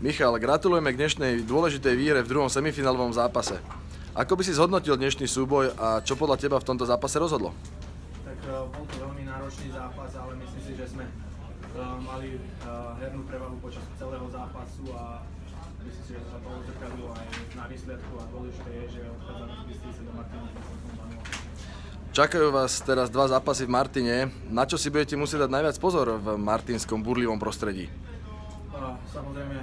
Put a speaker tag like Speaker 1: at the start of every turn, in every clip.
Speaker 1: Michal, gratulujeme k dnešnej dôležitej výhre v druhom semifinálovom zápase. Ako by si zhodnotil dnešný súboj a čo podľa teba v tomto zápase rozhodlo?
Speaker 2: Tak bol to veľmi náročný zápas, ale myslím si, že sme mali hernú prevahu počas celého zápasu a myslím si, že sa to odzrkadlilo aj na výsledku a dôležité je, že odchádzame z Bystrice do Martina.
Speaker 1: Čakajú vás teraz dva zápasy v Martine. Na čo si budete musieť dať najviac pozor v martinskom burlivom prostredí?
Speaker 2: Samozrejme,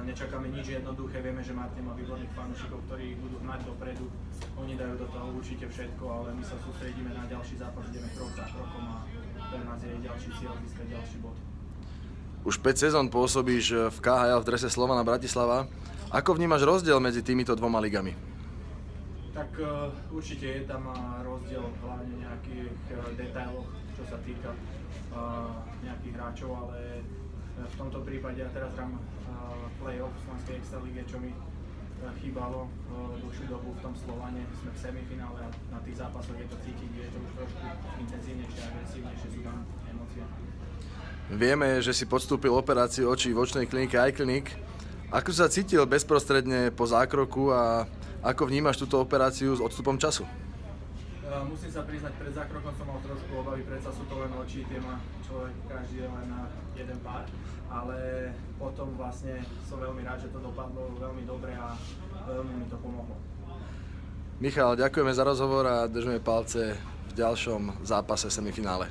Speaker 2: nečakáme nič jednoduché. Vieme, že Martin má výborných fanúšikov, ktorí budú hnať dopredu. Oni dajú do toho určite všetko, ale my sa sústredíme na ďalší zápas, ideme krok za krokom a pre nás je ďalší cieľ získať ďalší bod.
Speaker 1: Už 5 sezón pôsobíš v KHL v drese Slovana Bratislava. Ako vnímaš rozdiel medzi týmito dvoma ligami?
Speaker 2: Tak určite je tam rozdiel hlavne nejakých detailov, čo sa týka nejakých hráčov, ale v tomto prípade ja teraz hrám play-off v Slovenskej extralíge, čo mi chýbalo dlhšiu dobu v tom Slovane. Sme v semifinále a na tých zápasoch je to cítiť, je to už trošku intenzívnejšie, agresívnejšie, sú tam emócie.
Speaker 1: Vieme, že si podstúpil operáciu očí v očnej klinike iClinic. Ako sa cítil bezprostredne po zákroku a ako vnímaš túto operáciu s odstupom času?
Speaker 2: Musím sa priznať, pred zákrokom som mal trošku obavy, predsa sú to len oči, tie má človek každý len na jeden pár, ale potom vlastne som veľmi rád, že to dopadlo veľmi dobre a veľmi mi to pomohlo.
Speaker 1: Michal, ďakujeme za rozhovor a držíme palce v ďalšom zápase semifinále.